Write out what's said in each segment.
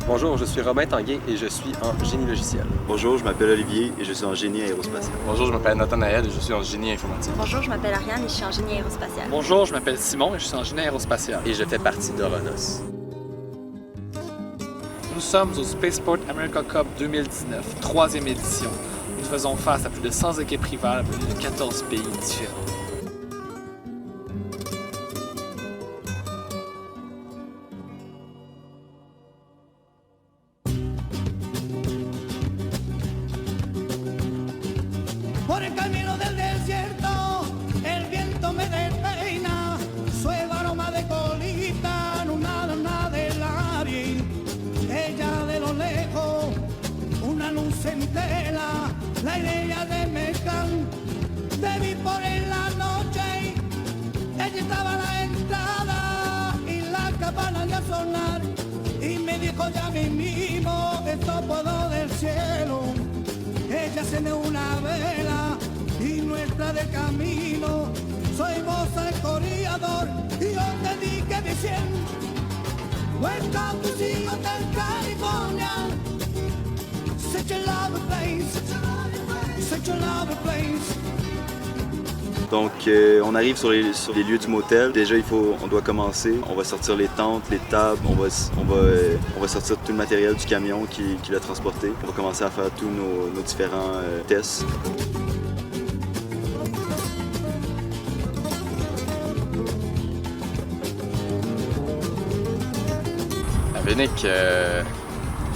Bonjour, je suis Robin Tanguay et je suis en génie logiciel. Bonjour, je m'appelle Olivier et je suis en génie aérospatial. Bonjour, je m'appelle Nathanaël et je suis en génie informatique. Bonjour, je m'appelle Ariane et je suis en génie aérospatial. Bonjour, je m'appelle Simon et je suis en génie aérospatial. Et je fais partie d'Oronos. Nous sommes au Spaceport America Cup 2019, 3e édition. Nous faisons face à plus de 100 équipes rivales venus de 14 pays différents. Por el camino del desierto, el viento me despeina, suave aroma de colita, nada del aire. Ella de lo lejos, una luz entera, la idea de Mecán, te vi por en la noche, ella estaba a la entrada y la campana de sonar, y me dijo ya mismo, esto puedo del cielo. Ella se me una vela y nuestra de camino. Soy vos el corredor y yo te dije diciendo welcome to the Hotel California. Such a lovely place, such a lovely place. Donc, on arrive sur les lieux du motel. Déjà, on doit commencer. On va sortir les tentes, les tables. On va sortir tout le matériel du camion qui l'a transporté. On va commencer à faire tous nos différents tests. La Vénique,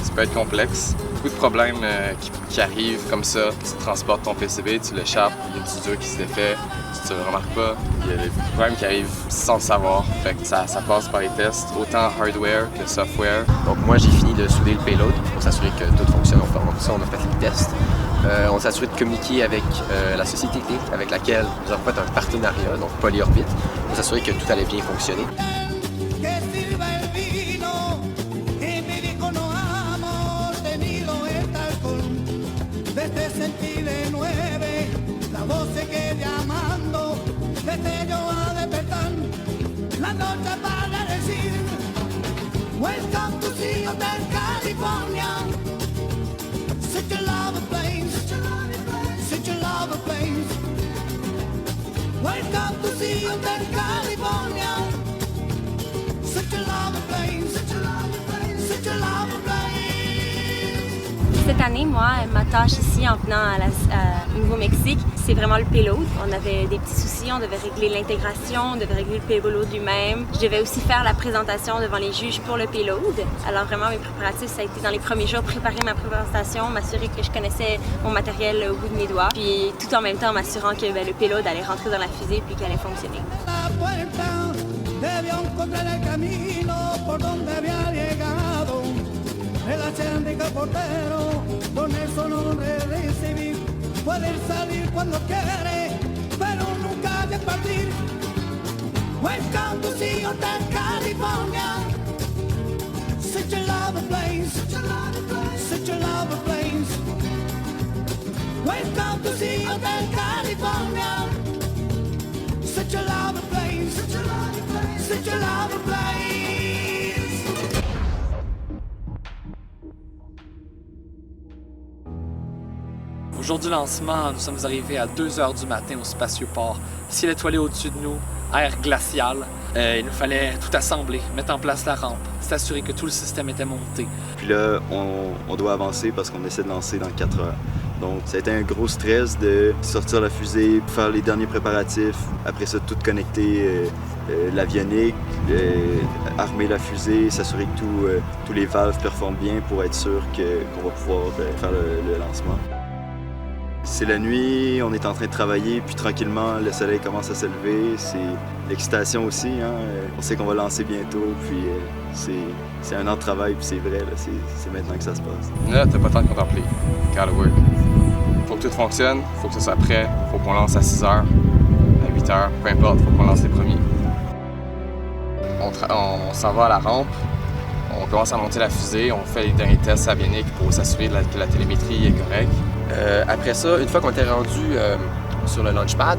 ça peut être complexe. Beaucoup de problèmes qui arrivent comme ça. Tu transportes ton PCB, tu l'échappes, il y a une soudure qui se défait, tu ne le remarques pas. Il y a des problèmes qui arrivent sans le savoir. Fait que ça passe par les tests, autant hardware que software. Donc moi j'ai fini de souder le payload pour s'assurer que tout fonctionne. On a fait les tests. On s'est assuré de communiquer avec la société technique avec laquelle nous avons fait un partenariat, donc Polyorbit, pour s'assurer que tout allait bien fonctionner. Welcome to the Hotel California. Such a lovely place, such a lovely place. Welcome to the Hotel California. Such a lovely place, such a lovely place. Cette année, moi, ma tâche ici en venant au Nouveau-Mexique, c'est vraiment le payload. On avait des petits soucis, on devait régler l'intégration, on devait régler le payload lui-même. Je devais aussi faire la présentation devant les juges pour le payload. Alors vraiment, mes préparatifs, ça a été dans les premiers jours, préparer ma présentation, m'assurer que je connaissais mon matériel au bout de mes doigts, puis tout en même temps m'assurant que le payload allait rentrer dans la fusée puis qu'elle allait fonctionner. El acérdico portero, con eso no recibir. Puede salir cuando quiere, pero nunca de partir. Welcome to the Hotel California. Such a lovely place, such a lovely place. Welcome to the Hotel California. Such a lovely place, such a lovely place. Au jour du lancement, nous sommes arrivés à 2 h du matin au Spatioport. Ciel étoilé au-dessus de nous, air glacial. Il nous fallait tout assembler, mettre en place la rampe, s'assurer que tout le système était monté. Puis là, on doit avancer parce qu'on essaie de lancer dans 4 heures. Donc, ça a été un gros stress de sortir la fusée, faire les derniers préparatifs, après ça, tout connecter l'avionique, armer la fusée, s'assurer que tous les valves performent bien pour être sûr qu'on va pouvoir faire le lancement. C'est la nuit, on est en train de travailler, puis tranquillement, le soleil commence à se lever. C'est l'excitation aussi, hein? On sait qu'on va lancer bientôt, puis c'est un an de travail, puis c'est vrai, c'est maintenant que ça se passe. Là, t'as pas le temps de contempler. Gotta work. Faut que tout fonctionne, faut que ça soit prêt, faut qu'on lance à 6 h, à 8 h, peu importe, faut qu'on lance les premiers. On s'en va à la rampe, on commence à monter la fusée, on fait les derniers tests avioniques pour s'assurer que la télémétrie est correcte. Après ça, une fois qu'on était rendu sur le launchpad,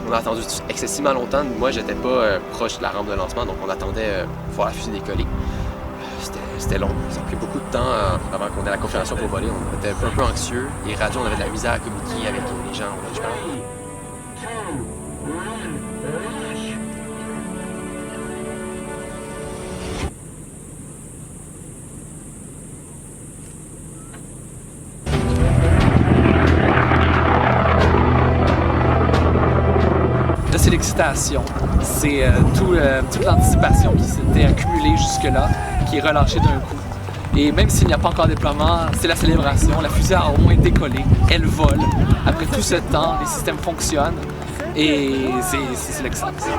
on a attendu excessivement longtemps. Moi, j'étais pas proche de la rampe de lancement, donc on attendait voir la fusée décoller. c'était long. Ça a pris beaucoup de temps avant qu'on ait la confirmation pour voler. On était un peu anxieux. Les radios, on avait de la misère à communiquer avec les gens au launchpad. Là, c'est l'excitation. C'est toute l'anticipation qui s'était accumulée jusque-là, qui est relâchée d'un coup. Et même s'il n'y a pas encore de déploiement, c'est la célébration. La fusée a au moins décollé, elle vole. Après tout ce temps, les systèmes fonctionnent et c'est l'excitation.